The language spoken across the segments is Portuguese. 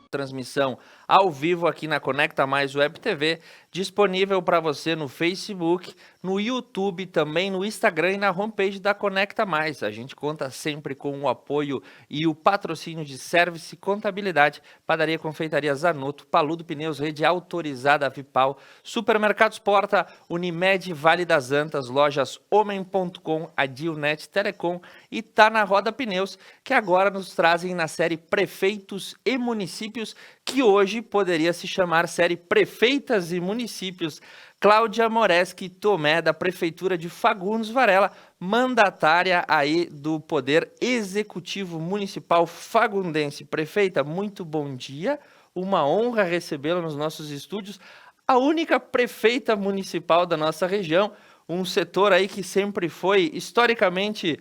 transmissão ao vivo aqui na Conecta Mais Web TV, disponível para você no Facebook, no YouTube, também no Instagram e na homepage da Conecta Mais. A gente conta sempre com o apoio e o patrocínio de Service Contabilidade, Padaria Confeitaria Zanotto, Paludo Pneus, Rede Autorizada Vipal, Supermercados Porta, Unimed, Vale das Antas, lojas Homem.com, Adilnet Telecom e Tá na Roda Pneus, que agora nos trazem na série Prefeitos e Municípios, que hoje poderia se chamar série Prefeitas e Municípios. Cláudia Moreschi Tomé, da Prefeitura de Fagundes Varela, mandatária aí do Poder Executivo Municipal Fagundense. Prefeita, muito bom dia, uma honra recebê-la nos nossos estúdios, a única prefeita municipal da nossa região, um setor aí que sempre foi historicamente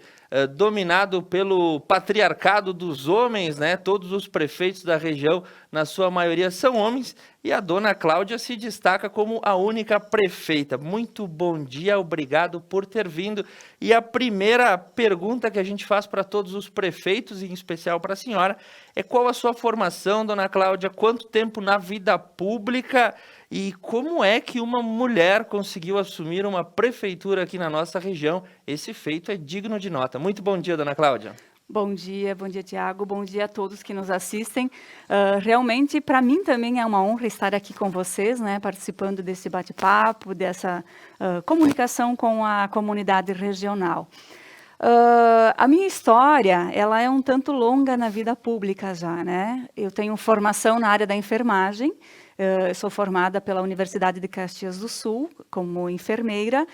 dominado pelo patriarcado dos homens, né? Todos os prefeitos da região, na sua maioria, são homens, e a dona Cláudia se destaca como a única prefeita. Muito bom dia, obrigado por ter vindo. E a primeira pergunta que a gente faz para todos os prefeitos, em especial para a senhora, é: qual a sua formação, dona Cláudia? Quanto tempo na vida pública? E como é que uma mulher conseguiu assumir uma prefeitura aqui na nossa região? Esse feito é digno de nota. Muito bom dia, dona Cláudia. Bom dia, Tiago, bom dia a todos que nos assistem. Realmente, para mim também é uma honra estar aqui com vocês, né, participando desse bate-papo, dessa comunicação com a comunidade regional. A minha história, ela é um tanto longa na vida pública já, né? Eu tenho formação na área da enfermagem. Eu sou formada pela Universidade de Caxias do Sul como enfermeira,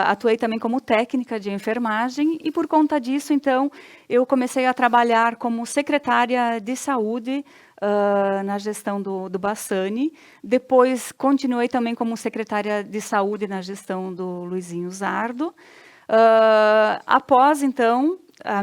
atuei também como técnica de enfermagem e, por conta disso, então, eu comecei a trabalhar como secretária de saúde na gestão do Bassani. Depois, continuei também como secretária de saúde na gestão do Luizinho Zardo. Após, então, a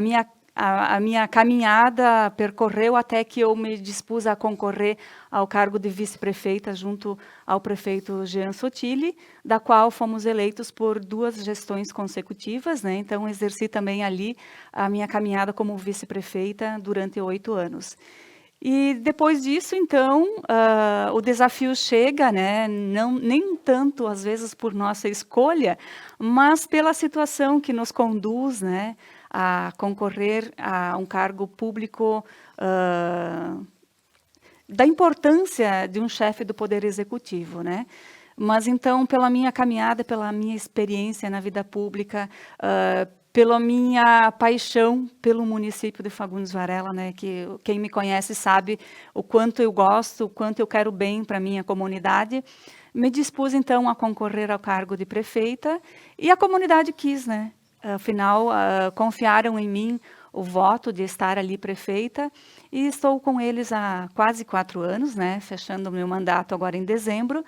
minha caminhada percorreu até que eu me dispus a concorrer ao cargo de vice-prefeita junto ao prefeito Jean Sotile, da qual fomos eleitos por 2 gestões consecutivas, né? Então, exerci também ali a minha caminhada como vice-prefeita durante 8 anos. E depois disso, então, o desafio chega, né? Nem tanto, às vezes, por nossa escolha, mas pela situação que nos conduz, né, a concorrer a um cargo público, da importância de um chefe do Poder Executivo, né? Mas, então, pela minha caminhada, pela minha experiência na vida pública, pela minha paixão pelo município de Fagundes Varela, né, que quem me conhece sabe o quanto eu gosto, o quanto eu quero bem para a minha comunidade, me dispus, então, a concorrer ao cargo de prefeita, e a comunidade quis, né? Afinal, confiaram em mim o voto de estar ali prefeita, e estou com eles há quase 4 anos, né, fechando o meu mandato agora em dezembro,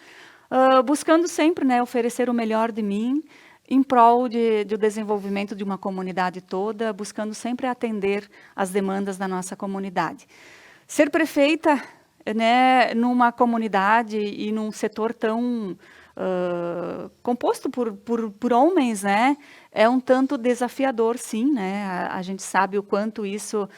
buscando sempre, né, oferecer o melhor de mim, em prol do desenvolvimento de uma comunidade toda, buscando sempre atender as demandas da nossa comunidade. Ser prefeita, né, numa comunidade e num setor tão composto por homens, né, é um tanto desafiador, sim, né? A gente sabe o quanto isso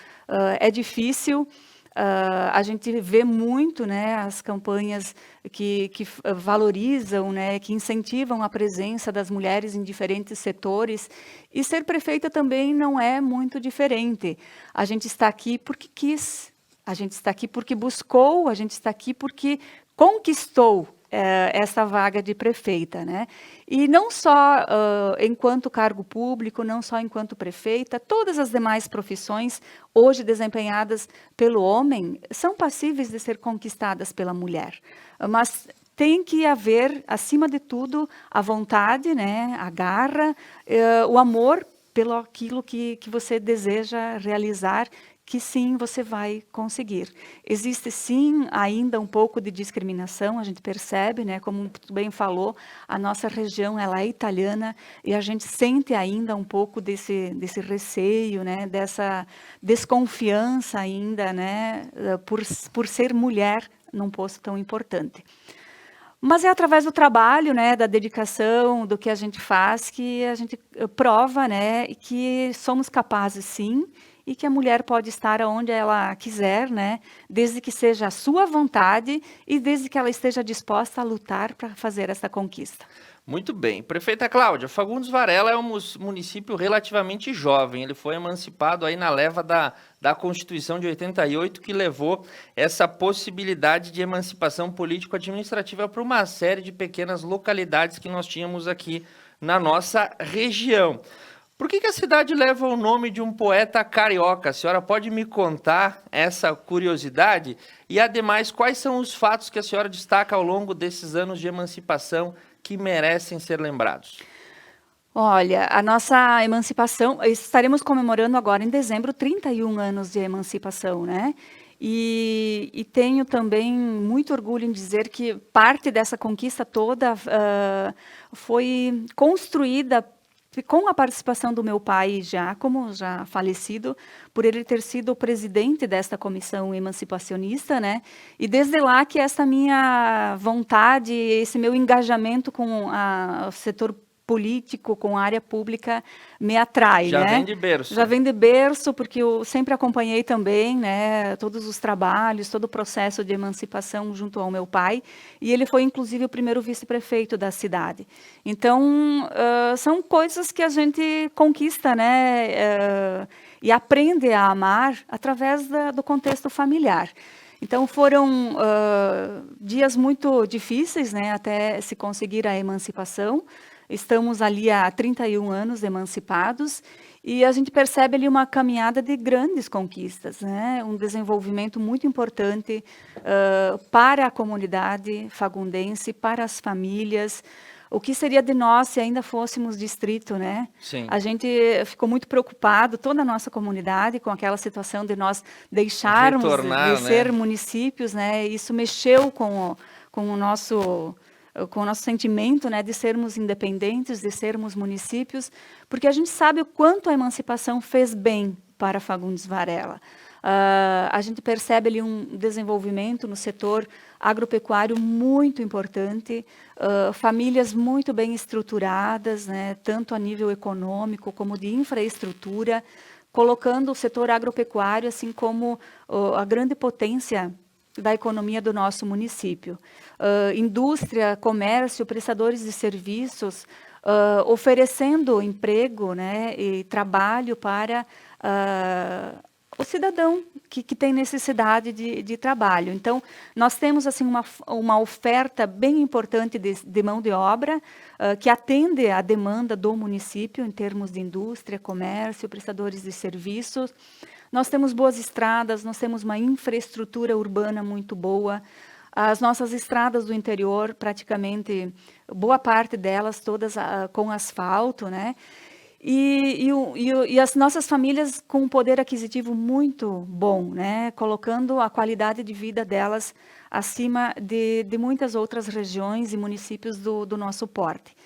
é difícil. A gente vê muito, né, as campanhas que valorizam, né, que incentivam a presença das mulheres em diferentes setores, e ser prefeita também não é muito diferente. A gente está aqui porque quis, a gente está aqui porque buscou, a gente está aqui porque conquistou essa vaga de prefeita, né? E não só enquanto cargo público, não só enquanto prefeita, todas as demais profissões hoje desempenhadas pelo homem são passíveis de ser conquistadas pela mulher. Mas tem que haver, acima de tudo, a vontade, né? A garra, o amor pelo aquilo que você deseja realizar, que sim, você vai conseguir. Existe sim ainda um pouco de discriminação, a gente percebe, né, como tu bem falou, a nossa região ela é italiana e a gente sente ainda um pouco desse receio, né, dessa desconfiança ainda, né, por ser mulher num posto tão importante. Mas é através do trabalho, né, da dedicação, do que a gente faz, que a gente prova, né, que somos capazes, sim, e que a mulher pode estar onde ela quiser, né? Desde que seja a sua vontade e desde que ela esteja disposta a lutar para fazer essa conquista. Muito bem. Prefeita Cláudia, Fagundes Varela é um município relativamente jovem. Ele foi emancipado aí na leva da Constituição de 88, que levou essa possibilidade de emancipação político-administrativa para uma série de pequenas localidades que nós tínhamos aqui na nossa região. Por que a cidade leva o nome de um poeta carioca? A senhora pode me contar essa curiosidade? E, ademais, quais são os fatos que a senhora destaca ao longo desses anos de emancipação que merecem ser lembrados? Olha, a nossa emancipação, estaremos comemorando agora em dezembro 31 anos de emancipação, né? E tenho também muito orgulho em dizer que parte dessa conquista toda foi construída com a participação do meu pai, já falecido, por ele ter sido o presidente desta comissão emancipacionista, né? E desde lá que essa minha vontade, esse meu engajamento com o setor político, com a área pública, me atrai, Já né? vem de berço. Já vem de berço, porque eu sempre acompanhei também, né, todos os trabalhos, todo o processo de emancipação junto ao meu pai, e ele foi, inclusive, o primeiro vice-prefeito da cidade. Então, são coisas que a gente conquista, né, e aprende a amar através do contexto familiar. Então, foram dias muito difíceis, né, até se conseguir a emancipação. Estamos ali há 31 anos emancipados e a gente percebe ali uma caminhada de grandes conquistas, né? Um desenvolvimento muito importante para a comunidade fagundense, para as famílias. O que seria de nós se ainda fôssemos distrito, né? Sim. A gente ficou muito preocupado, toda a nossa comunidade, com aquela situação de nós deixarmos de ser municípios, né? Isso mexeu com o nosso sentimento, né, de sermos independentes, de sermos municípios, porque a gente sabe o quanto a emancipação fez bem para Fagundes Varela. A gente percebe ali um desenvolvimento no setor agropecuário muito importante, famílias muito bem estruturadas, né, tanto a nível econômico como de infraestrutura, colocando o setor agropecuário assim como a grande potência da economia do nosso município. Indústria, comércio, prestadores de serviços, oferecendo emprego, né, e trabalho para o cidadão que tem necessidade de trabalho. Então, nós temos assim uma oferta bem importante de mão de obra que atende à demanda do município em termos de indústria, comércio, prestadores de serviços. Nós temos boas estradas, nós temos uma infraestrutura urbana muito boa. As nossas estradas do interior, praticamente, boa parte delas, todas com asfalto, né? E as nossas famílias com um poder aquisitivo muito bom, né? Colocando a qualidade de vida delas acima de muitas outras regiões e municípios do nosso porte.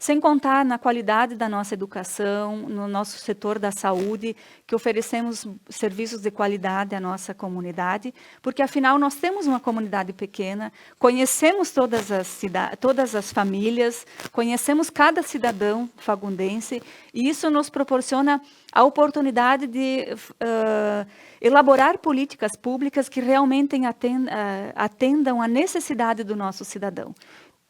Sem contar na qualidade da nossa educação, no nosso setor da saúde, que oferecemos serviços de qualidade à nossa comunidade, porque afinal nós temos uma comunidade pequena, conhecemos todas as famílias, conhecemos cada cidadão fagundense, e isso nos proporciona a oportunidade de elaborar políticas públicas que realmente atendam à necessidade do nosso cidadão.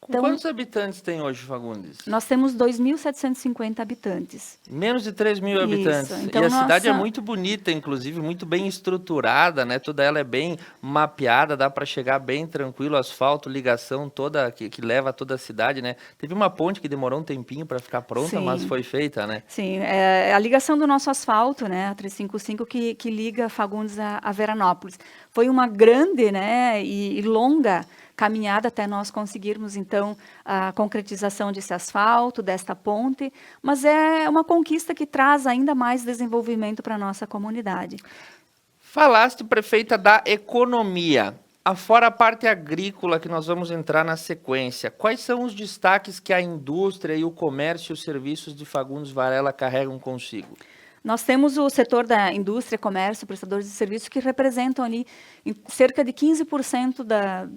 Então, quantos habitantes tem hoje Fagundes? Nós temos 2.750 habitantes. Menos de 3.000 habitantes. Então, e a cidade é muito bonita, inclusive, muito bem estruturada, né? Toda ela é bem mapeada, dá para chegar bem tranquilo, asfalto, ligação toda que leva toda a cidade, né? Teve uma ponte que demorou um tempinho para ficar pronta, sim, mas foi feita, né? Sim, é a ligação do nosso asfalto, né? A 355 que liga Fagundes a Veranópolis. Foi uma grande, né, e longa caminhada até nós conseguirmos, então, a concretização desse asfalto, desta ponte, mas é uma conquista que traz ainda mais desenvolvimento para a nossa comunidade. Falaste, prefeita, da economia. Afora a parte agrícola, que nós vamos entrar na sequência, quais são os destaques que a indústria e o comércio e os serviços de Fagundes Varela carregam consigo? Nós temos o setor da indústria, comércio, prestadores de serviços, que representam ali cerca de 15%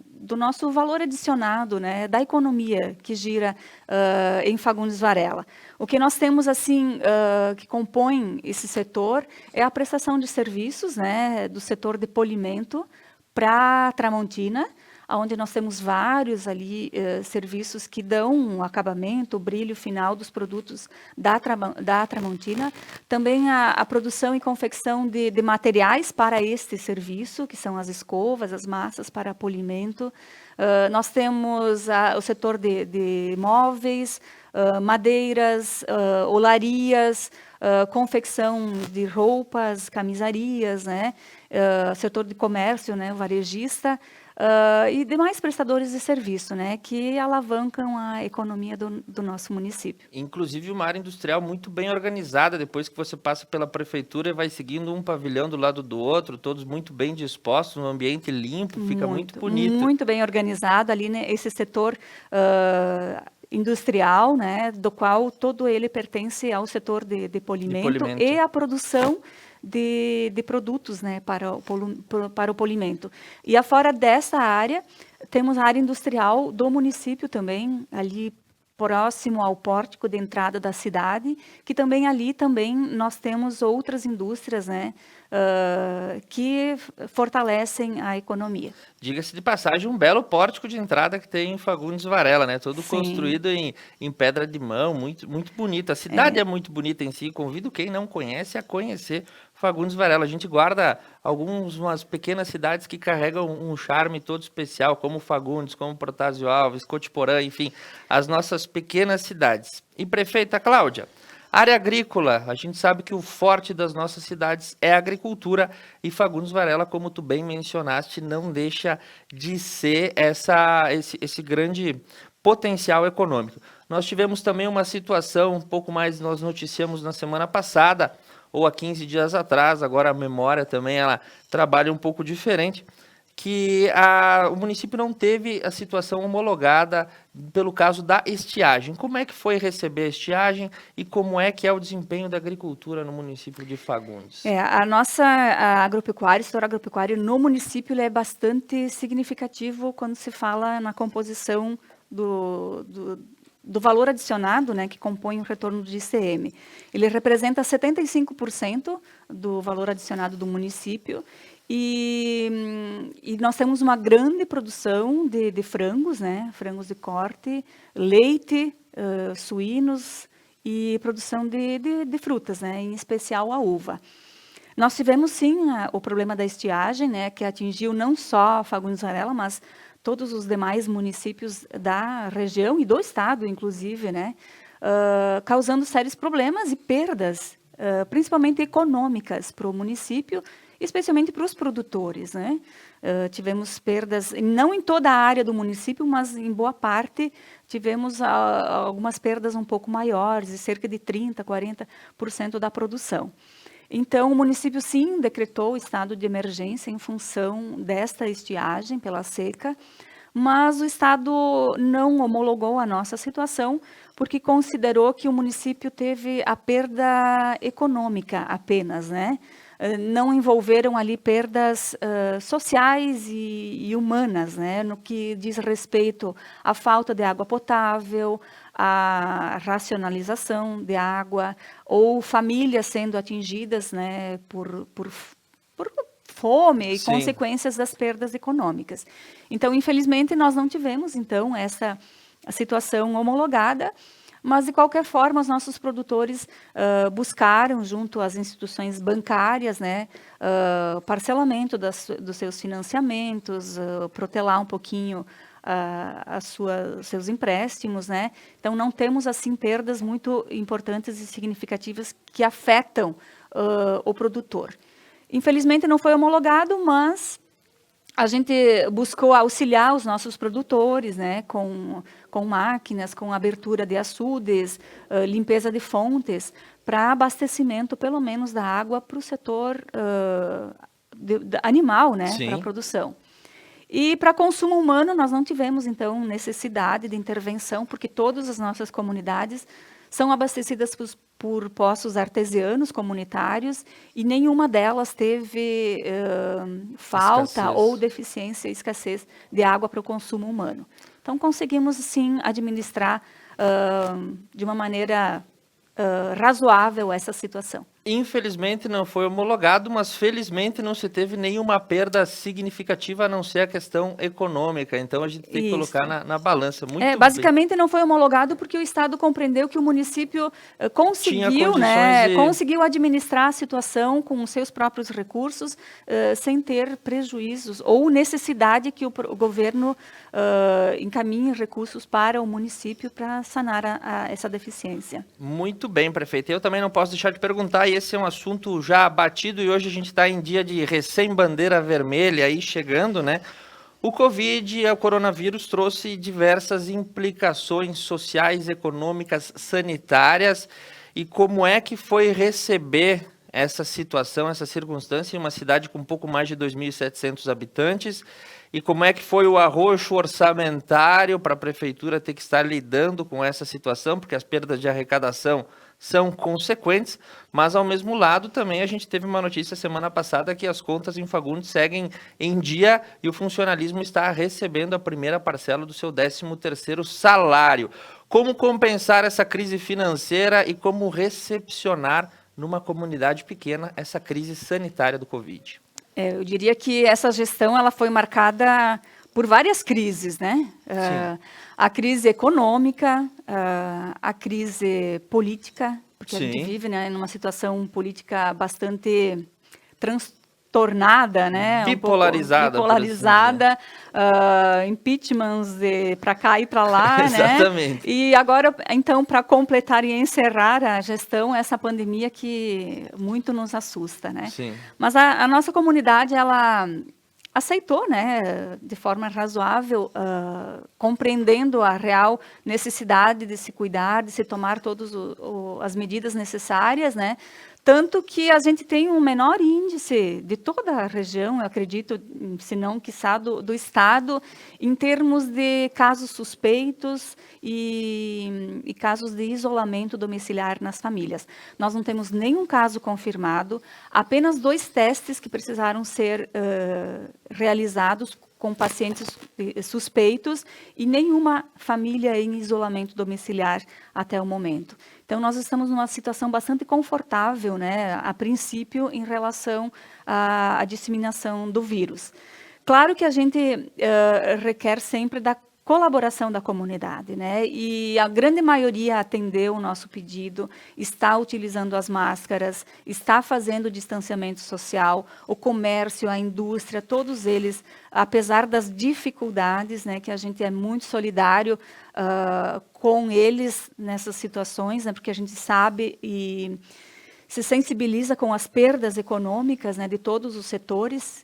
do nosso valor adicionado, né, da economia que gira em Fagundes Varela. O que nós temos, assim, que compõe esse setor é a prestação de serviços, né, do setor de polimento para Tramontina, onde nós temos vários ali serviços que dão o acabamento, o brilho final dos produtos da Tramontina. Também a produção e confecção de materiais para este serviço, que são as escovas, as massas para polimento. Nós temos o setor de móveis, madeiras, olarias, confecção de roupas, camisarias, né? Setor de comércio, né? O varejista, e demais prestadores de serviço, né? Que alavancam a economia do nosso município. Inclusive uma área industrial muito bem organizada, depois que você passa pela prefeitura e vai seguindo um pavilhão do lado do outro, todos muito bem dispostos, um ambiente limpo, fica muito bonito. Muito bem organizado ali, né? Esse setor industrial, né, do qual todo ele pertence ao setor de polimento e à produção de produtos, né, para o polimento. E afora dessa área, temos a área industrial do município também, ali próximo ao pórtico de entrada da cidade, que também ali também nós temos outras indústrias, né, que fortalecem a economia. Diga-se de passagem, um belo pórtico de entrada que tem em Fagundes Varela, né? Todo Sim. Construído em pedra de mão, muito, muito bonito. A cidade é muito bonita em si, convido quem não conhece a conhecer Fagundes Varela. A gente guarda umas pequenas cidades que carregam um charme todo especial, como Fagundes, como Protásio Alves, Cotiporã, enfim, as nossas pequenas cidades. E prefeita Cláudia, área agrícola, a gente sabe que o forte das nossas cidades é a agricultura e Fagundes Varela, como tu bem mencionaste, não deixa de ser esse grande potencial econômico. Nós tivemos também uma situação um pouco mais, nós noticiamos na semana passada, ou há 15 dias atrás, agora a memória também ela trabalha um pouco diferente, que o município não teve a situação homologada pelo caso da estiagem. Como é que foi receber a estiagem e como é que é o desempenho da agricultura no município de Fagundes? A nossa agropecuária, o setor agropecuário no município é bastante significativo quando se fala na composição do valor adicionado, né, que compõe o retorno do ICM. Ele representa 75% do valor adicionado do município. E nós temos uma grande produção de frangos, né? Frangos de corte, leite, suínos e produção de frutas, né? Em especial a uva. Nós tivemos, sim, o problema da estiagem, né? Que atingiu não só Fagundes Varela, mas todos os demais municípios da região e do estado, inclusive, né? Causando sérios problemas e perdas, principalmente econômicas para o município, especialmente para os produtores, né? Tivemos perdas, não em toda a área do município, mas em boa parte tivemos algumas perdas um pouco maiores, de cerca de 30%, 40% da produção. Então, o município, sim, decretou o estado de emergência em função desta estiagem pela seca, mas o estado não homologou a nossa situação, porque considerou que o município teve a perda econômica apenas, né? Não envolveram ali perdas sociais e humanas, né, no que diz respeito à falta de água potável, à racionalização de água, ou famílias sendo atingidas, né, por fome e Sim. consequências das perdas econômicas. Então, infelizmente, nós não tivemos, então, essa situação homologada, mas, de qualquer forma, os nossos produtores buscaram, junto às instituições bancárias, né, parcelamento dos seus financiamentos, protelar um pouquinho seus empréstimos, né? Então, não temos, assim, perdas muito importantes e significativas que afetam o produtor. Infelizmente, não foi homologado, mas a gente buscou auxiliar os nossos produtores, né, com máquinas, com abertura de açudes, limpeza de fontes, para abastecimento, pelo menos, da água para o setor animal, né, para a produção. E para consumo humano, nós não tivemos, então, necessidade de intervenção, porque todas as nossas comunidades são abastecidas por poços artesianos comunitários e nenhuma delas teve falta ou deficiência, escassez de água para o consumo humano. Então, conseguimos, sim, administrar de uma maneira razoável essa situação. Infelizmente não foi homologado, mas felizmente não se teve nenhuma perda significativa, a não ser a questão econômica. Então a gente tem que colocar na balança. Muito basicamente não foi homologado porque o Estado compreendeu que o município conseguiu administrar a situação com os seus próprios recursos, sem ter prejuízos ou necessidade que o governo encaminhe recursos para o município para sanar essa deficiência. Muito bem, prefeito. Eu também não posso deixar de perguntar, e esse é um assunto já batido, e hoje a gente está em dia de recém-bandeira vermelha aí chegando, né? O Covid, o coronavírus, trouxe diversas implicações sociais, econômicas, sanitárias. E como é que foi receber essa situação, essa circunstância em uma cidade com um pouco mais de 2.700 habitantes? E como é que foi o arroxo orçamentário para a prefeitura ter que estar lidando com essa situação? Porque as perdas de arrecadação são consequentes, mas ao mesmo lado também a gente teve uma notícia semana passada que as contas em Fagundes seguem em dia e o funcionalismo está recebendo a primeira parcela do seu 13º salário. Como compensar essa crise financeira e como recepcionar numa comunidade pequena essa crise sanitária do Covid? Eu diria que essa gestão ela foi marcada por várias crises, né? A crise econômica, a crise política, porque a gente vive, né, numa situação política bastante transtornada, né? Bipolarizada. Bipolarizada, impeachments para cá e para lá, Exatamente. Né? E agora, então, para completar e encerrar a gestão, essa pandemia que muito nos assusta, né? Sim. Mas a nossa comunidade, ela aceitou, né, de forma razoável, compreendendo a real necessidade de se cuidar, de se tomar todas as medidas necessárias, né, tanto que a gente tem um menor índice de toda a região, eu acredito, se não, quiçá, do estado, em termos de casos suspeitos e casos de isolamento domiciliar nas famílias. Nós não temos nenhum caso confirmado, apenas 2 testes que precisaram ser realizados com pacientes suspeitos e nenhuma família em isolamento domiciliar até o momento. Então, nós estamos numa situação bastante confortável, né, a princípio, em relação à disseminação do vírus. Claro que a gente requer sempre da colaboração da comunidade, né? E a grande maioria atendeu o nosso pedido, está utilizando as máscaras, está fazendo o distanciamento social, o comércio, a indústria, todos eles, apesar das dificuldades, né, que a gente é muito solidário com eles nessas situações, né, porque a gente sabe e se sensibiliza com as perdas econômicas, né, de todos os setores.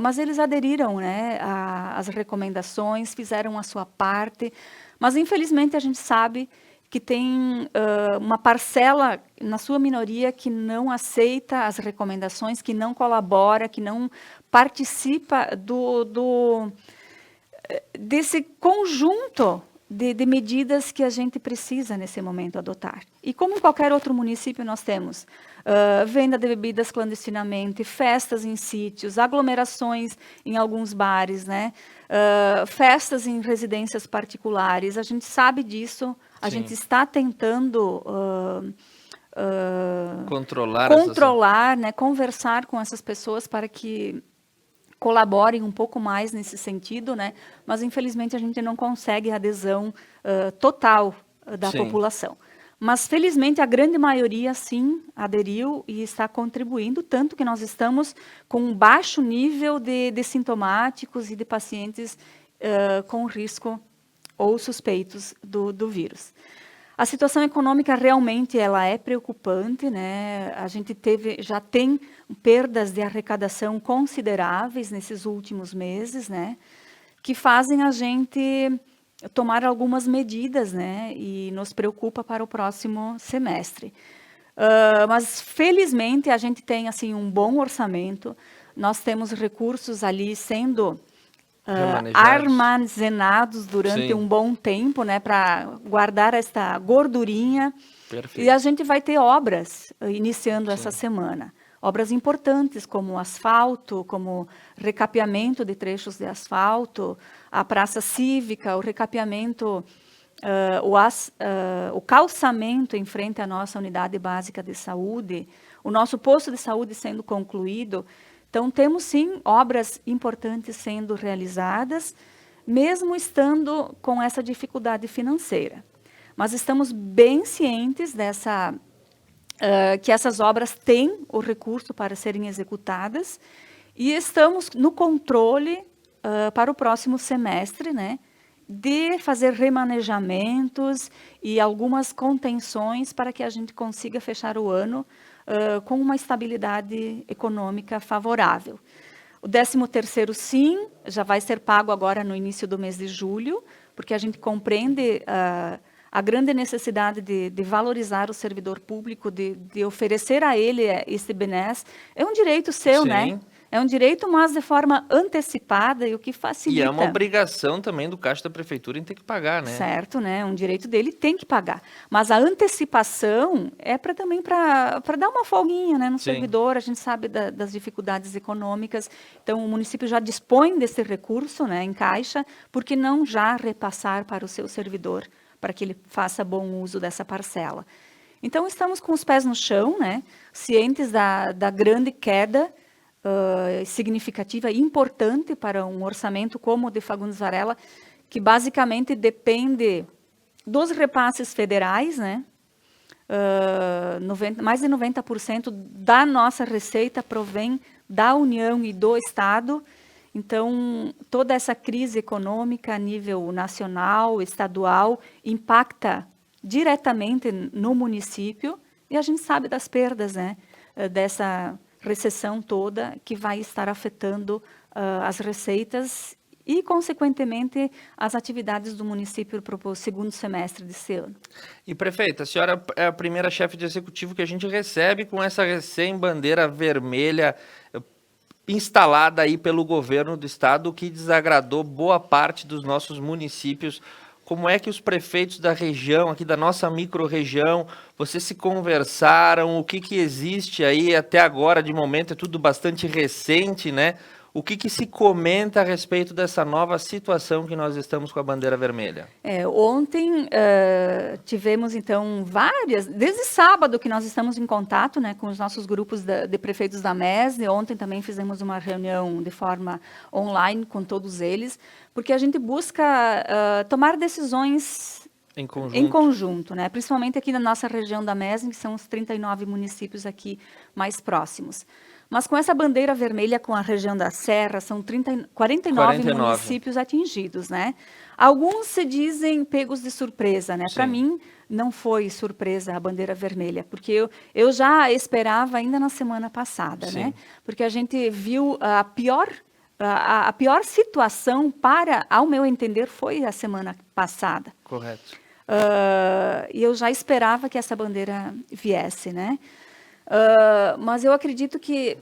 Mas eles aderiram, né, às recomendações, fizeram a sua parte, mas infelizmente a gente sabe que tem uma parcela, na sua minoria, que não aceita as recomendações, que não colabora, que não participa desse conjunto de medidas que a gente precisa nesse momento adotar. E como em qualquer outro município nós temos venda de bebidas clandestinamente, festas em sítios, aglomerações em alguns bares, né? Festas em residências particulares, a gente sabe disso, a gente está tentando controlar, né? Conversar com essas pessoas para que colaborem um pouco mais nesse sentido, né? Mas infelizmente a gente não consegue a adesão total da população. Mas felizmente a grande maioria sim aderiu e está contribuindo, tanto que nós estamos com um baixo nível de sintomáticos e de pacientes com risco ou suspeitos do vírus. A situação econômica realmente ela é preocupante, né? A gente já tem perdas de arrecadação consideráveis nesses últimos meses, né? Que fazem a gente tomar algumas medidas, né? E nos preocupa para o próximo semestre. Mas felizmente a gente tem assim um bom orçamento. Nós temos recursos ali sendo armazenados durante Sim. um bom tempo, né, para guardar esta gordurinha. Perfeito. E a gente vai ter obras iniciando essa Sim. semana. Obras importantes como asfalto, como recapeamento de trechos de asfalto, a praça cívica, o recapeamento, o calçamento em frente à nossa unidade básica de saúde, o nosso posto de saúde sendo concluído. Então, temos sim obras importantes sendo realizadas, mesmo estando com essa dificuldade financeira. Mas estamos bem cientes que essas obras têm o recurso para serem executadas e estamos no controle para o próximo semestre, né, de fazer remanejamentos e algumas contenções para que a gente consiga fechar o ano com uma estabilidade econômica favorável. O 13º, sim, já vai ser pago agora no início do mês de julho, porque a gente compreende a grande necessidade de valorizar o servidor público, de oferecer a ele esse benesse. É um direito seu, Sim. né? É um direito, mas de forma antecipada, e o que facilita. E é uma obrigação também do caixa da prefeitura em ter que pagar, né? Certo, né? Um direito dele, tem que pagar. Mas a antecipação é também para dar uma folguinha, né, no Sim. servidor. A gente sabe das dificuldades econômicas. Então, o município já dispõe desse recurso, né, em caixa, por que não já repassar para o seu servidor, para que ele faça bom uso dessa parcela. Então, estamos com os pés no chão, né, cientes da grande queda significativa e importante para um orçamento como o de Fagundes Varela, que basicamente depende dos repasses federais, né? Mais de 90% da nossa receita provém da União e do Estado. Então, toda essa crise econômica a nível nacional, estadual, impacta diretamente no município, e a gente sabe das perdas, né, dessa recessão toda, que vai estar afetando as receitas e, consequentemente, as atividades do município para o segundo semestre desse ano. E, prefeita, a senhora é a primeira chefe de executivo que a gente recebe com essa recém-bandeira vermelha instalada aí pelo governo do estado, que desagradou boa parte dos nossos municípios. Como é que os prefeitos da região, aqui da nossa micro-região, vocês se conversaram? O que existe aí até agora, de momento, é tudo bastante recente, né? O que se comenta a respeito dessa nova situação que nós estamos com a bandeira vermelha? Ontem tivemos, então, desde sábado que nós estamos em contato, né, com os nossos grupos de prefeitos da MESD. Ontem também fizemos uma reunião de forma online com todos eles, porque a gente busca tomar decisões em conjunto, né, principalmente aqui na nossa região da MESD, que são os 39 municípios aqui mais próximos. Mas com essa bandeira vermelha, com a região da Serra, são 49 municípios atingidos, né? Alguns se dizem pegos de surpresa, né? Para mim, não foi surpresa a bandeira vermelha, porque eu já esperava ainda na semana passada, né? Porque a gente viu a pior situação ao meu entender, foi a semana passada. Correto. E eu já esperava que essa bandeira viesse, né? Mas eu acredito que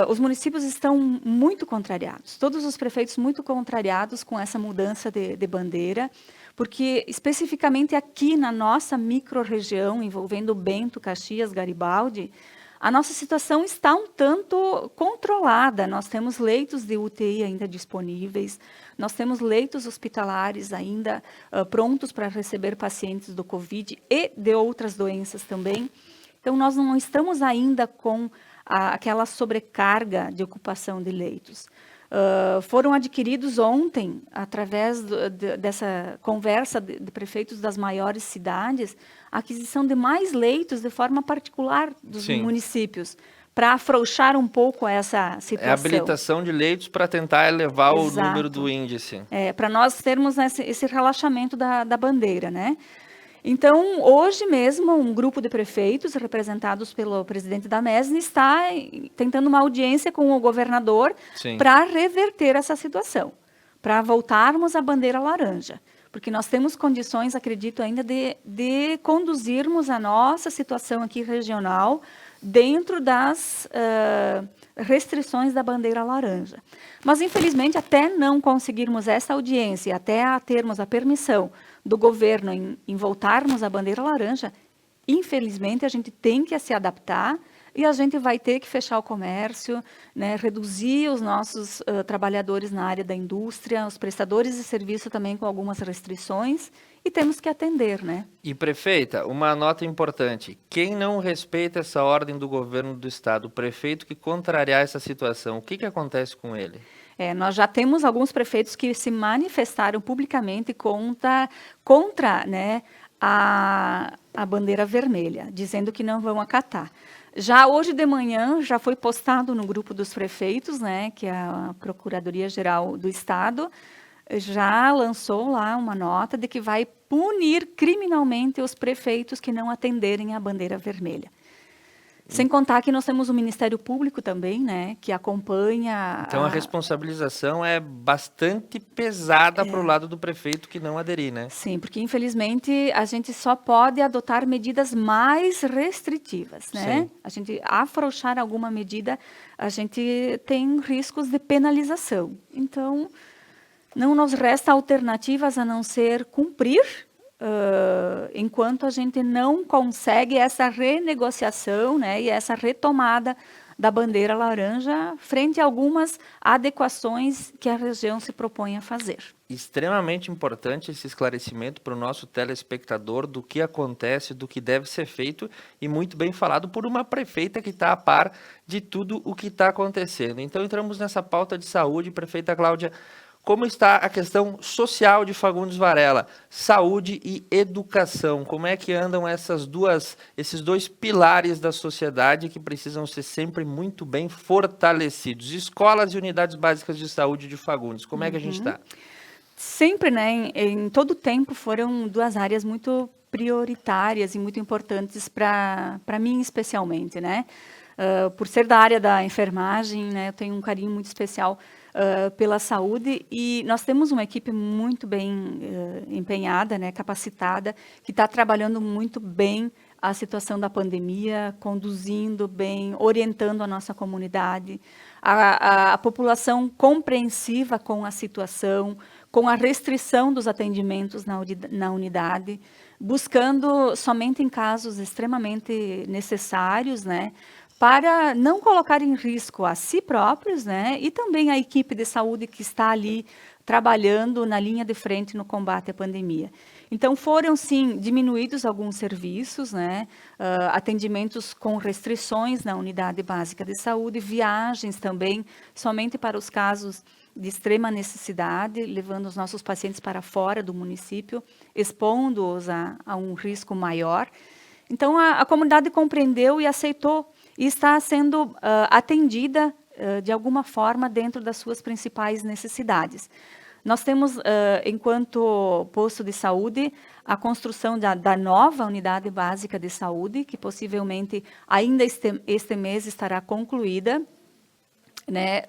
os municípios estão muito contrariados, todos os prefeitos muito contrariados com essa mudança de bandeira, porque especificamente aqui na nossa micro-região, envolvendo Bento, Caxias, Garibaldi, a nossa situação está um tanto controlada. Nós temos leitos de UTI ainda disponíveis, nós temos leitos hospitalares ainda prontos para receber pacientes do Covid e de outras doenças também. Então, nós não estamos ainda com aquela sobrecarga de ocupação de leitos. Foram adquiridos ontem, através dessa conversa de prefeitos das maiores cidades, a aquisição de mais leitos de forma particular dos municípios, para afrouxar um pouco essa situação. É a habilitação de leitos para tentar elevar o número do índice. Para nós termos esse relaxamento da bandeira, né? Então, hoje mesmo, um grupo de prefeitos, representados pelo presidente da MESD, está tentando uma audiência com o governador para reverter essa situação, para voltarmos à bandeira laranja. Porque nós temos condições, acredito ainda, de conduzirmos a nossa situação aqui regional dentro das restrições da bandeira laranja. Mas, infelizmente, até não conseguirmos essa audiência, até termos a permissão do governo em voltarmos à bandeira laranja, infelizmente, a gente tem que se adaptar e a gente vai ter que fechar o comércio, né, reduzir os nossos trabalhadores na área da indústria, os prestadores de serviço também com algumas restrições, e temos que atender, né? E, prefeita, uma nota importante. Quem não respeita essa ordem do governo do estado, o prefeito que contrariar essa situação, o que acontece com ele? Nós já temos alguns prefeitos que se manifestaram publicamente contra né, a bandeira vermelha, dizendo que não vão acatar. Já hoje de manhã, já foi postado no grupo dos prefeitos, né, que é a Procuradoria-Geral do Estado, já lançou lá uma nota de que vai punir criminalmente os prefeitos que não atenderem à bandeira vermelha. Sem contar que nós temos o Ministério Público também, né, que acompanha... Então a responsabilização é bastante pesada para o lado do prefeito que não aderir, né? Sim, porque infelizmente a gente só pode adotar medidas mais restritivas, né? Sim. A gente afrouxar alguma medida, a gente tem riscos de penalização. Então, não nos resta alternativas a não ser cumprir, enquanto a gente não consegue essa renegociação, né, e essa retomada da bandeira laranja frente a algumas adequações que a região se propõe a fazer. Extremamente importante esse esclarecimento para o nosso telespectador do que acontece, do que deve ser feito, e muito bem falado por uma prefeita que está a par de tudo o que está acontecendo. Então entramos nessa pauta de saúde, prefeita Cláudia. Como está a questão social de Fagundes Varela? Saúde e educação. Como é que andam esses dois pilares da sociedade que precisam ser sempre muito bem fortalecidos? Escolas e unidades básicas de saúde de Fagundes. Como é que a gente está? Sempre, né, em todo o tempo, foram duas áreas muito prioritárias e muito importantes para mim, especialmente, né? Por ser da área da enfermagem, né, eu tenho um carinho muito especial pela saúde, e nós temos uma equipe muito bem empenhada, né, capacitada, que está trabalhando muito bem a situação da pandemia, conduzindo bem, orientando a nossa comunidade, a população compreensiva com a situação, com a restrição dos atendimentos na unidade, buscando somente em casos extremamente necessários, né, para não colocar em risco a si próprios, né, e também a equipe de saúde que está ali trabalhando na linha de frente no combate à pandemia. Então, foram, sim, diminuídos alguns serviços, né, atendimentos com restrições na unidade básica de saúde, viagens também, somente para os casos de extrema necessidade, levando os nossos pacientes para fora do município, expondo-os a um risco maior. Então, a comunidade compreendeu e aceitou, e está sendo atendida de alguma forma dentro das suas principais necessidades. Nós temos, enquanto posto de saúde, a construção da nova unidade básica de saúde, que possivelmente ainda este mês estará concluída, né,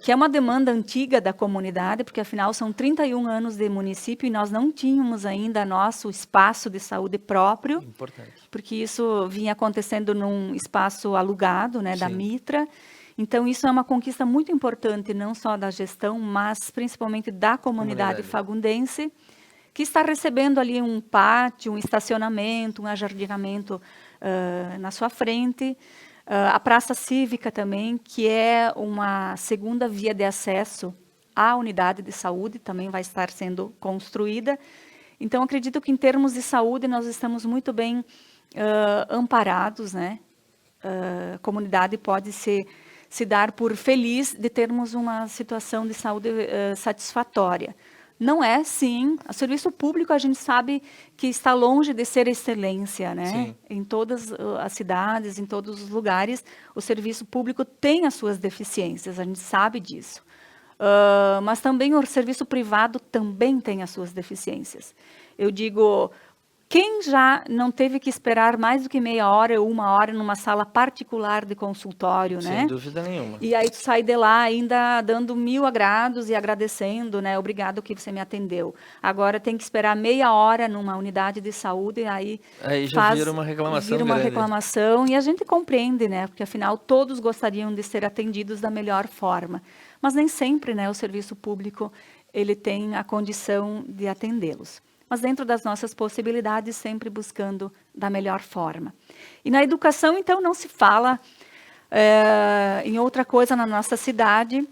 que é uma demanda antiga da comunidade, porque afinal são 31 anos de município e nós não tínhamos ainda nosso espaço de saúde próprio. Importante. Porque isso vinha acontecendo num espaço alugado, né, da Sim. Mitra. Então, isso é uma conquista muito importante, não só da gestão, mas principalmente da comunidade fagundense, que está recebendo ali um pátio, um estacionamento, um ajardinamento na sua frente. A Praça Cívica também, que é uma segunda via de acesso à unidade de saúde, também vai estar sendo construída. Então, acredito que em termos de saúde nós estamos muito bem amparados, né? A comunidade pode se dar por feliz de termos uma situação de saúde satisfatória. Não é, sim. O serviço público, a gente sabe que está longe de ser excelência, né? Sim. Em todas as cidades, em todos os lugares, o serviço público tem as suas deficiências, a gente sabe disso. Mas também o serviço privado também tem as suas deficiências. Eu digo, Quem já não teve que esperar mais do que meia hora ou uma hora numa sala particular de consultório, né? Sem dúvida nenhuma. E aí tu sai de lá ainda dando 1000 agrados e agradecendo, né? Obrigado que você me atendeu. Agora tem que esperar meia hora numa unidade de saúde, aí já vira uma reclamação vira uma grande. reclamação, e a gente compreende, né? Porque afinal todos gostariam de ser atendidos da melhor forma. Mas nem sempre, né, o serviço público ele tem a condição de atendê-los. Mas dentro das nossas possibilidades, sempre buscando da melhor forma. E na educação, então, não se fala em outra coisa na nossa cidade,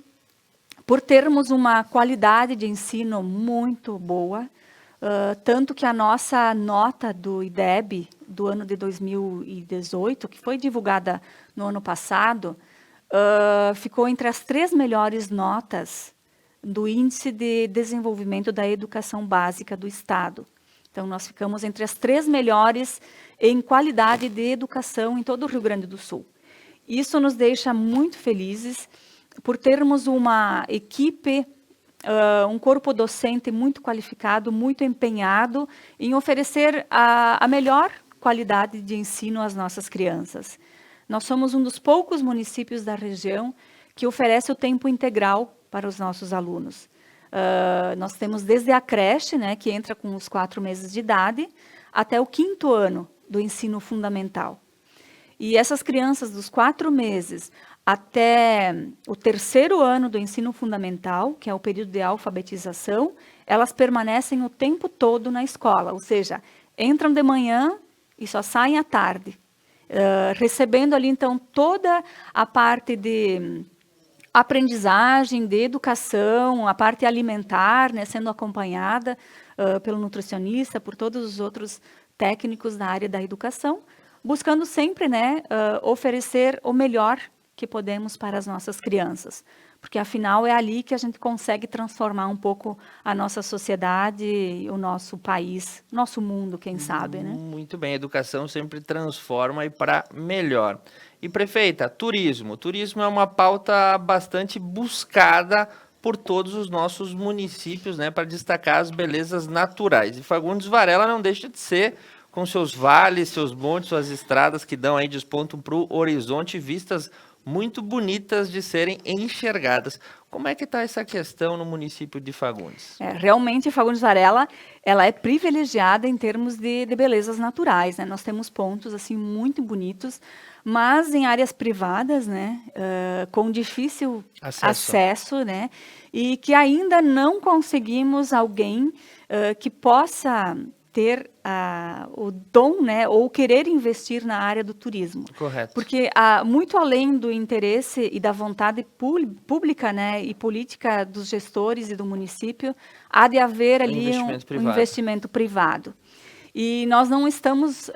por termos uma qualidade de ensino muito boa, tanto que a nossa nota do IDEB do ano de 2018, que foi divulgada no ano passado, ficou entre as 3 melhores notas do Índice de Desenvolvimento da Educação Básica do Estado. Então, nós ficamos entre as 3 melhores em qualidade de educação em todo o Rio Grande do Sul. Isso nos deixa muito felizes por termos uma equipe, um corpo docente muito qualificado, muito empenhado em oferecer a melhor qualidade de ensino às nossas crianças. Nós somos um dos poucos municípios da região que oferece o tempo integral para os nossos alunos. Nós temos desde a creche, né, que entra com os 4 meses de idade, até o 5º ano do ensino fundamental. E essas crianças dos 4 meses até o 3º ano do ensino fundamental, que é o período de alfabetização, elas permanecem o tempo todo na escola, ou seja, entram de manhã e só saem à tarde, recebendo ali então toda a parte de aprendizagem, de educação, a parte alimentar, né, sendo acompanhada pelo nutricionista, por todos os outros técnicos da área da educação, buscando sempre, né, oferecer o melhor que podemos para as nossas crianças. Porque, afinal, é ali que a gente consegue transformar um pouco a nossa sociedade, o nosso país, nosso mundo, quem sabe, né? Muito bem, a educação sempre transforma e para melhor. E, prefeita, turismo. Turismo é uma pauta bastante buscada por todos os nossos municípios, né, para destacar as belezas naturais. E Fagundes Varela não deixa de ser, com seus vales, seus montes, suas estradas que dão aí, despontam para o horizonte, vistas muito bonitas de serem enxergadas. Como é que está essa questão no município de Fagundes? Realmente, Fagundes Varela, ela é privilegiada em termos de belezas naturais, né? Nós temos pontos assim muito bonitos, mas em áreas privadas, né, com difícil acesso, né, e que ainda não conseguimos alguém que possa ter o dom, né, ou querer investir na área do turismo. Correto. Porque muito além do interesse e da vontade pública, né, e política dos gestores e do município, há de haver ali um investimento privado. E nós não estamos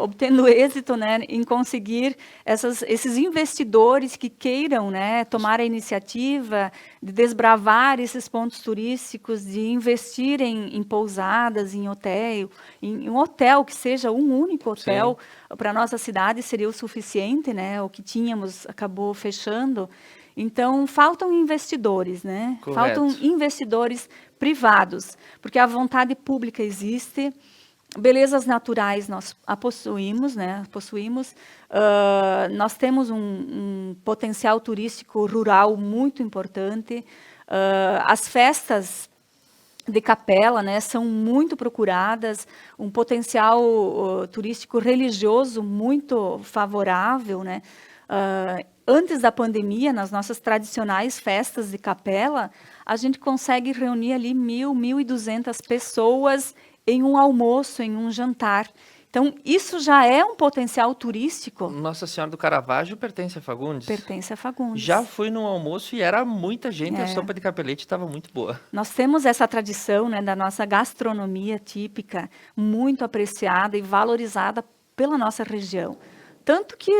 obtendo êxito, né, em conseguir esses investidores que queiram, né, tomar a iniciativa de desbravar esses pontos turísticos, de investir em pousadas, em um hotel que seja um único hotel para a nossa cidade seria o suficiente, né? O que tínhamos acabou fechando. Então, faltam investidores, né? Correto. Faltam investidores privados, porque a vontade pública existe. Belezas naturais nós a possuímos, né? Nós temos um potencial turístico rural muito importante. As festas de capela, né, são muito procuradas, um potencial turístico religioso muito favorável, né? Antes da pandemia, nas nossas tradicionais festas de capela, a gente consegue reunir ali 1.200 pessoas em um almoço, em um jantar. Então, isso já é um potencial turístico. Nossa Senhora do Caravaggio pertence a Fagundes? Pertence a Fagundes. Já fui no almoço e era muita gente, a sopa de capelete estava muito boa. Nós temos essa tradição, né, da nossa gastronomia típica, muito apreciada e valorizada pela nossa região. Tanto que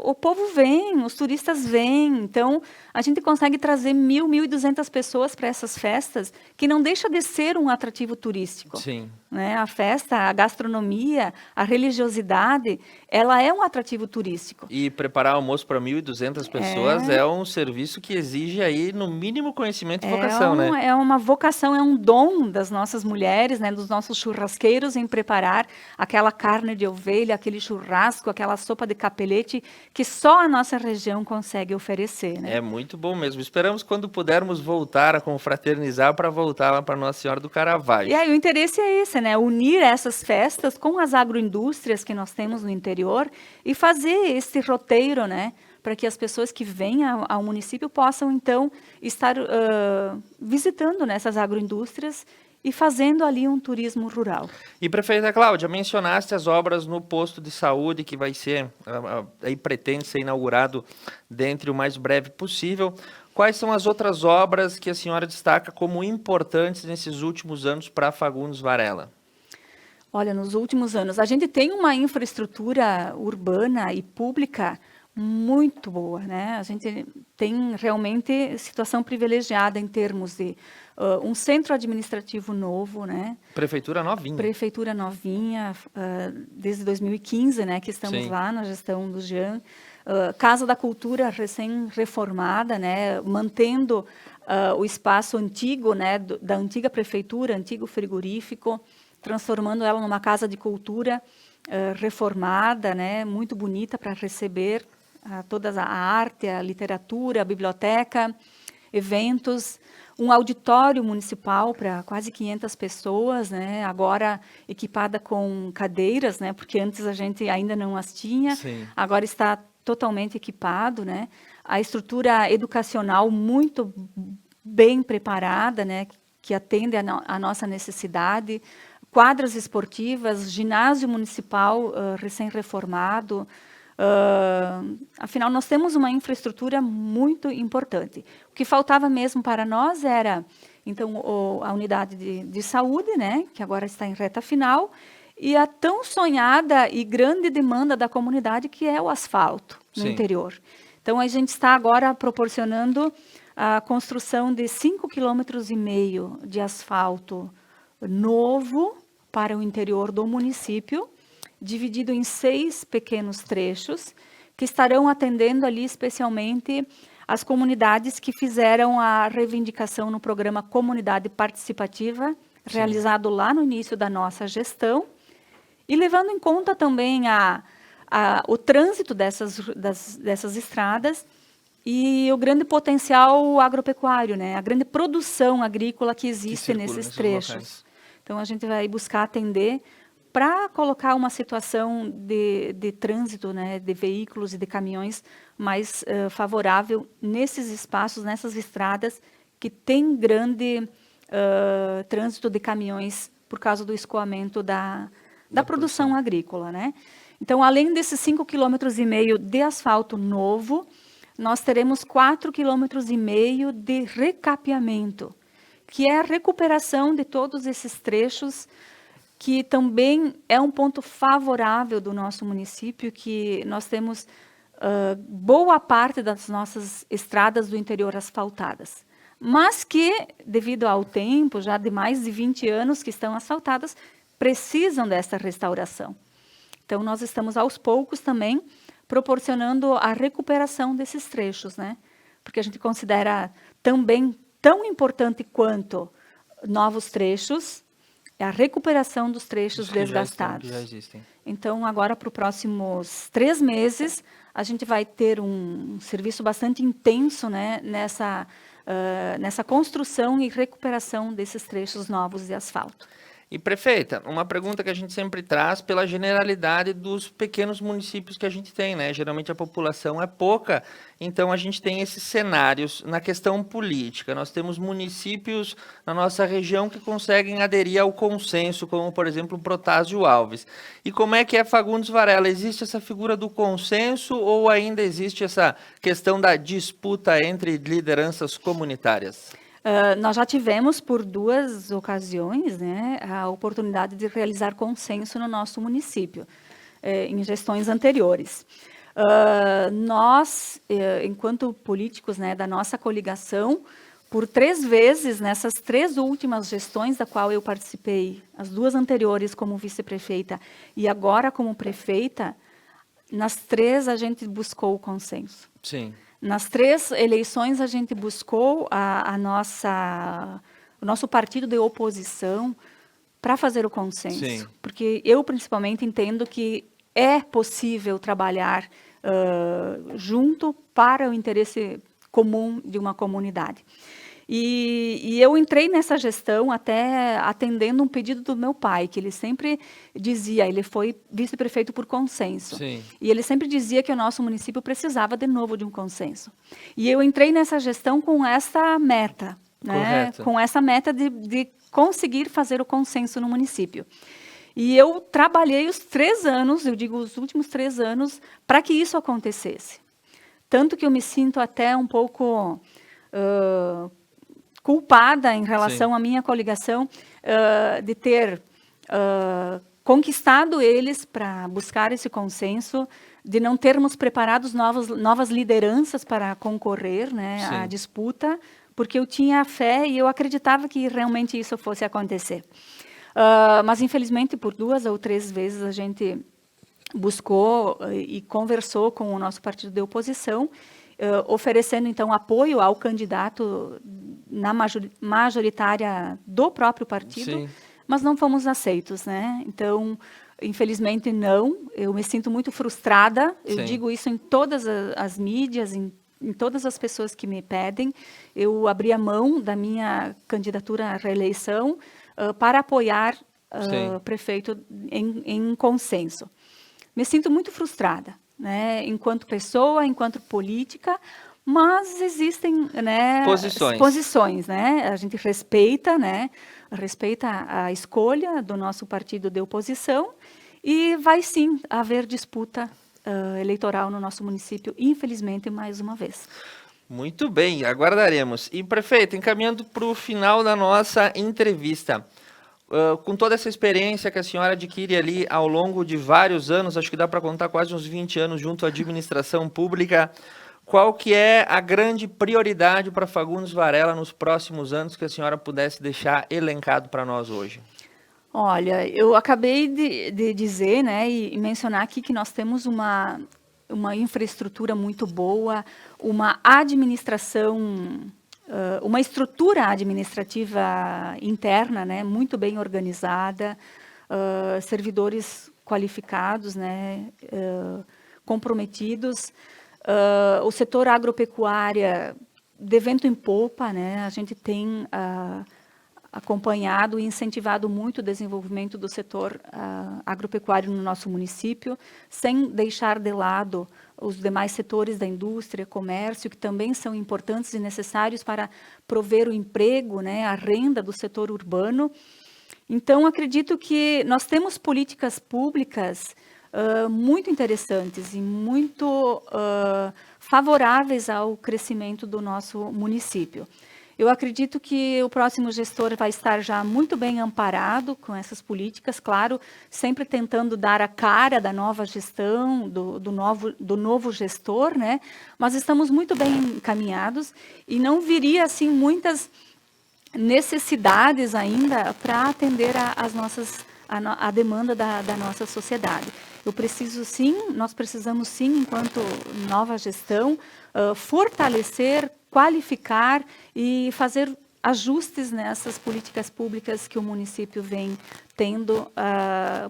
o povo vem, os turistas vêm, então a gente consegue trazer 1.200 pessoas para essas festas, que não deixa de ser um atrativo turístico. Sim. né? A festa, a gastronomia, a religiosidade, ela é um atrativo turístico. E preparar almoço para 1.200 pessoas é um serviço que exige aí, no mínimo, conhecimento e vocação, né? É uma vocação, é um dom das nossas mulheres, né, dos nossos churrasqueiros em preparar aquela carne de ovelha, aquele churrasco, aquela sopa de capelete que só a nossa região consegue oferecer, né? É muito bom mesmo. Esperamos quando pudermos voltar a confraternizar para voltar lá para Nossa Senhora do Caravaggio. E aí o interesse é esse, né? Unir essas festas com as agroindústrias que nós temos no interior e fazer esse roteiro, né? Para que as pessoas que vêm ao município possam, então, estar visitando nessas agroindústrias e fazendo ali um turismo rural. E, prefeita Cláudia, mencionaste as obras no posto de saúde, que vai ser, aí pretende ser inaugurado dentro o mais breve possível. Quais são as outras obras que a senhora destaca como importantes nesses últimos anos para Fagundes Varela? Olha, nos últimos anos, a gente tem uma infraestrutura urbana e pública muito boa, né? A gente tem realmente situação privilegiada em termos de um centro administrativo novo, né? Prefeitura novinha. Prefeitura novinha, desde 2015, né? Que estamos Sim. lá na gestão do Jean. Casa da Cultura recém-reformada, né? Mantendo o espaço antigo, né? Da antiga prefeitura, antigo frigorífico, transformando ela numa casa de cultura reformada, né? Muito bonita para receber toda a arte, a literatura, a biblioteca, eventos, um auditório municipal para quase 500 pessoas, né? Agora equipada com cadeiras, né? Porque antes a gente ainda não as tinha. Sim. Agora está totalmente equipado, né? A estrutura educacional muito bem preparada, né? Que atende a nossa necessidade. Quadras esportivas, ginásio municipal recém-reformado. Afinal, nós temos uma infraestrutura muito importante. O que faltava mesmo para nós era, então, a unidade de saúde, né, que agora está em reta final, e a tão sonhada e grande demanda da comunidade, que é o asfalto no Sim. interior. Então, a gente está agora proporcionando a construção de 5,5 km de asfalto novo para o interior do município, dividido em 6 pequenos trechos, que estarão atendendo ali especialmente as comunidades que fizeram a reivindicação no programa Comunidade Participativa, realizado lá no início da nossa gestão, e levando em conta também o trânsito dessas estradas e o grande potencial agropecuário, né? A grande produção agrícola que existe nesses trechos. Locais. Então, a gente vai buscar atender para colocar uma situação de trânsito, né, de veículos e de caminhões mais favorável nesses espaços, nessas estradas que tem grande trânsito de caminhões por causa do escoamento da produção agrícola, né? Então, além desses 5,5 km de asfalto novo, nós teremos 4,5 km de recapeamento, que é a recuperação de todos esses trechos, que também é um ponto favorável do nosso município, que nós temos boa parte das nossas estradas do interior asfaltadas, mas que, devido ao tempo, já de mais de 20 anos que estão asfaltadas, precisam dessa restauração. Então, nós estamos aos poucos também proporcionando a recuperação desses trechos, né? Porque a gente considera também tão importante quanto novos trechos, a recuperação dos trechos desgastados. Já existem. Então, agora para os próximos 3 meses, a gente vai ter um serviço bastante intenso, né, nessa construção e recuperação desses trechos novos de asfalto. E, prefeita, uma pergunta que a gente sempre traz pela generalidade dos pequenos municípios que a gente tem, né? Geralmente a população é pouca, então a gente tem esses cenários na questão política. Nós temos municípios na nossa região que conseguem aderir ao consenso, como, por exemplo, o Protásio Alves. E como é que é Fagundes Varela? Existe essa figura do consenso ou ainda existe essa questão da disputa entre lideranças comunitárias? Nós já tivemos, por 2 ocasiões, né, a oportunidade de realizar consenso no nosso município, em gestões anteriores. Nós, enquanto políticos, né, da nossa coligação, por 3 vezes, nessas 3 últimas gestões da qual eu participei, as 2 anteriores como vice-prefeita e agora como prefeita, nas 3 a gente buscou o consenso. Sim. Nas 3 eleições a gente buscou o nosso partido de oposição para fazer o consenso. Sim. Porque eu, principalmente, entendo que é possível trabalhar junto para o interesse comum de uma comunidade. E eu entrei nessa gestão até atendendo um pedido do meu pai, que ele sempre dizia, ele foi vice-prefeito por consenso. Sim. E ele sempre dizia que o nosso município precisava de novo de um consenso. E eu entrei nessa gestão com essa meta, né? Correto. Com essa meta de conseguir fazer o consenso no município. E eu trabalhei os 3 anos, eu digo os últimos 3 anos, para que isso acontecesse. Tanto que eu me sinto até um pouco culpada em relação à minha coligação de ter conquistado eles para buscar esse consenso, de não termos preparados novas lideranças para concorrer, né, à disputa, porque eu tinha fé e eu acreditava que realmente isso fosse acontecer. Mas, infelizmente, por 2 ou 3 vezes a gente buscou e conversou com o nosso partido de oposição, oferecendo, então, apoio ao candidato na majoritária do próprio partido, Sim. mas não fomos aceitos, né? Então, infelizmente, não. Eu me sinto muito frustrada. Eu Sim. digo isso em todas as mídias, em todas as pessoas que me pedem. Eu abri a mão da minha candidatura à reeleição para apoiar o prefeito em consenso. Me sinto muito frustrada, né, enquanto pessoa, enquanto política, mas existem, né, posições, né? A gente respeita, né, respeita a escolha do nosso partido de oposição e vai sim haver disputa eleitoral no nosso município, infelizmente, mais uma vez. Muito bem, aguardaremos. E, prefeito, encaminhando para o final da nossa entrevista, com toda essa experiência que a senhora adquire ali ao longo de vários anos, acho que dá para contar quase uns 20 anos junto à administração pública, qual que é a grande prioridade para Fagundes Varela nos próximos anos que a senhora pudesse deixar elencado para nós hoje? Olha, eu acabei de dizer, né, e mencionar aqui que nós temos uma infraestrutura muito boa, uma administração, uma estrutura administrativa interna, né, muito bem organizada, servidores qualificados, né, comprometidos, o setor agropecuária de vento em popa, né, a gente tem acompanhado e incentivado muito o desenvolvimento do setor agropecuário no nosso município, sem deixar de lado os demais setores da indústria, comércio, que também são importantes e necessários para prover o emprego, né, a renda do setor urbano. Então, acredito que nós temos políticas públicas muito interessantes e muito favoráveis ao crescimento do nosso município. Eu acredito que o próximo gestor vai estar já muito bem amparado com essas políticas, claro, sempre tentando dar a cara da nova gestão, do novo gestor, né? Mas estamos muito bem encaminhados e não viria assim muitas necessidades ainda para atender a demanda da nossa sociedade. Nós precisamos sim, enquanto nova gestão, fortalecer, qualificar e fazer ajustes nessas políticas públicas que o município vem tendo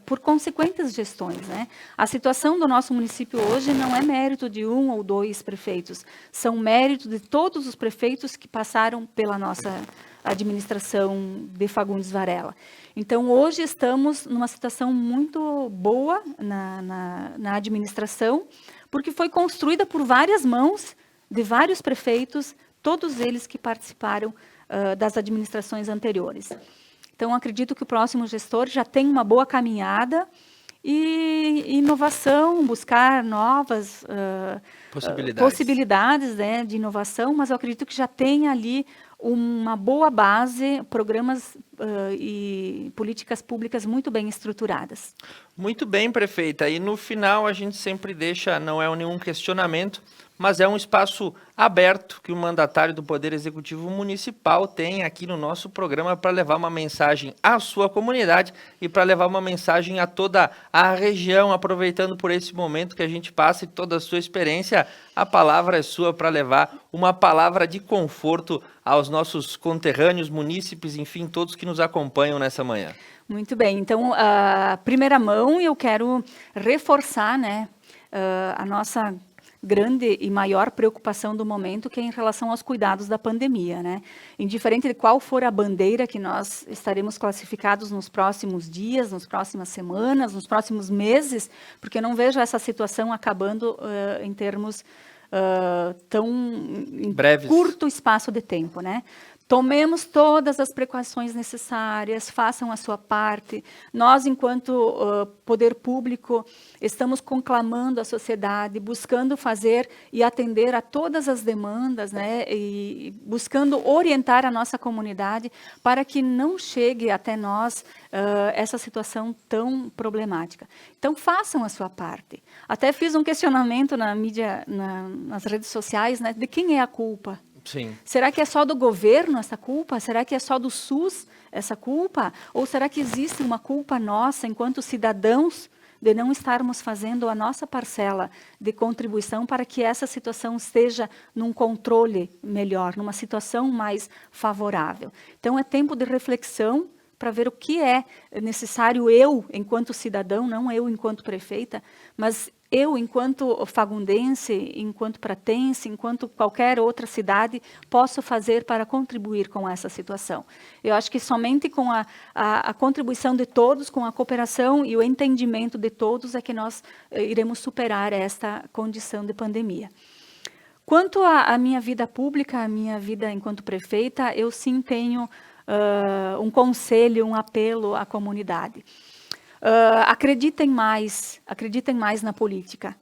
por consequentes gestões, né? A situação do nosso município hoje não é mérito de 1 ou 2 prefeitos, são mérito de todos os prefeitos que passaram pela nossa administração de Fagundes Varela. Então, hoje estamos numa situação muito boa na administração, porque foi construída por várias mãos de vários prefeitos, todos eles que participaram das administrações anteriores. Então, acredito que o próximo gestor já tem uma boa caminhada e inovação, buscar novas possibilidades, né, de inovação, mas eu acredito que já tem ali uma boa base, programas e políticas públicas muito bem estruturadas. Muito bem, prefeita. E no final a gente sempre deixa, não é nenhum questionamento, mas é um espaço aberto que o mandatário do Poder Executivo Municipal tem aqui no nosso programa para levar uma mensagem à sua comunidade e para levar uma mensagem a toda a região, aproveitando por esse momento que a gente passa e toda a sua experiência, a palavra é sua para levar uma palavra de conforto aos nossos conterrâneos, munícipes, enfim, todos que nos acompanham nessa manhã. Muito bem, então, a primeira mão eu quero reforçar, né, a nossa grande e maior preocupação do momento, que é em relação aos cuidados da pandemia, né? Indiferente de qual for a bandeira que nós estaremos classificados nos próximos dias, nas próximas semanas, nos próximos meses, porque eu não vejo essa situação acabando em termos tão breves, curto espaço de tempo, né? Tomemos todas as precauções necessárias, façam a sua parte. Nós, enquanto poder público, estamos conclamando a sociedade, buscando fazer e atender a todas as demandas, né, e buscando orientar a nossa comunidade para que não chegue até nós essa situação tão problemática. Então, façam a sua parte. Até fiz um questionamento na mídia, nas redes sociais, né, de quem é a culpa. Sim. Será que é só do governo essa culpa? Será que é só do SUS essa culpa? Ou será que existe uma culpa nossa, enquanto cidadãos, de não estarmos fazendo a nossa parcela de contribuição para que essa situação esteja num controle melhor, numa situação mais favorável? Então, é tempo de reflexão para ver o que é necessário eu, enquanto cidadão, não eu enquanto prefeita, mas eu, enquanto fagundense, enquanto pratense, enquanto qualquer outra cidade, posso fazer para contribuir com essa situação. Eu acho que somente com a contribuição de todos, com a cooperação e o entendimento de todos, é que nós iremos superar esta condição de pandemia. Quanto à minha vida pública, a minha vida enquanto prefeita, eu sim tenho um conselho, um apelo à comunidade. Acreditem mais na política.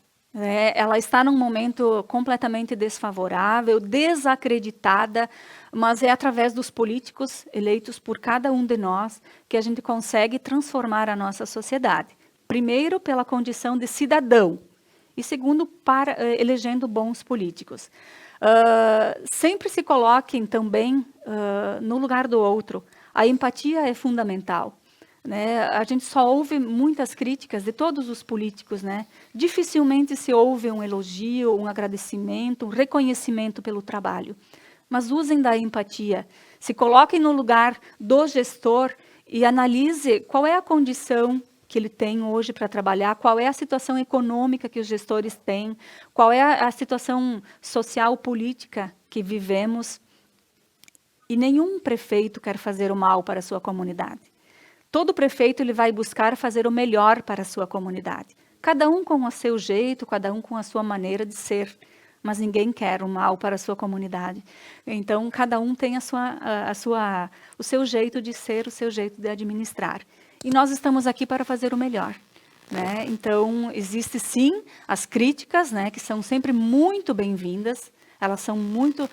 Ela está num momento completamente desfavorável, desacreditada, mas é através dos políticos eleitos por cada um de nós que a gente consegue transformar a nossa sociedade. Primeiro, pela condição de cidadão, e segundo, elegendo bons políticos. Sempre se coloquem também no lugar do outro. A empatia é fundamental. Né? A gente só ouve muitas críticas de todos os políticos, né? Dificilmente se ouve um elogio, um agradecimento, um reconhecimento pelo trabalho. Mas usem da empatia, se coloquem no lugar do gestor e analise qual é a condição que ele tem hoje para trabalhar, qual é a situação econômica que os gestores têm, qual é a situação social, política que vivemos. E nenhum prefeito quer fazer o mal para a sua comunidade. Todo prefeito ele vai buscar fazer o melhor para a sua comunidade. Cada um com o seu jeito, cada um com a sua maneira de ser. Mas ninguém quer o mal para a sua comunidade. Então, cada um tem o seu jeito de ser, o seu jeito de administrar. E nós estamos aqui para fazer o melhor. Né? Então, existe sim as críticas, né, que são sempre muito bem-vindas. Elas são muito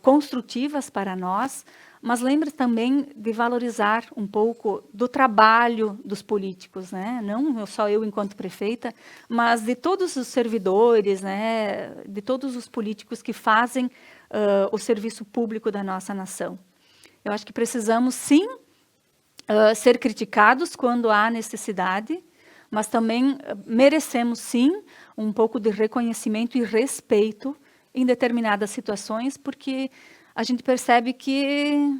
construtivas para nós. Mas lembre também de valorizar um pouco do trabalho dos políticos, né? Não só eu enquanto prefeita, mas de todos os servidores, né? De todos os políticos que fazem o serviço público da nossa nação. Eu acho que precisamos, sim, ser criticados quando há necessidade, mas também merecemos, sim, um pouco de reconhecimento e respeito em determinadas situações, porque a gente percebe que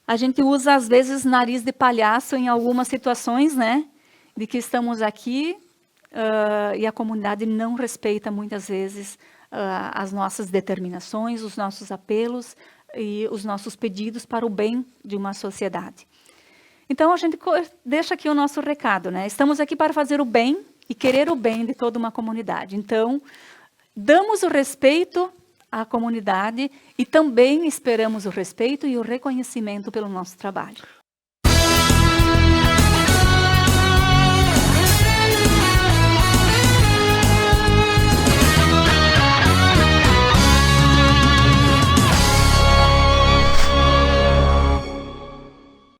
a gente usa, às vezes, nariz de palhaço em algumas situações, né? De que estamos aqui e a comunidade não respeita, muitas vezes, as nossas determinações, os nossos apelos e os nossos pedidos para o bem de uma sociedade. Então, a gente deixa aqui o nosso recado, né? Estamos aqui para fazer o bem e querer o bem de toda uma comunidade. Então, damos o respeito à comunidade e também esperamos o respeito e o reconhecimento pelo nosso trabalho.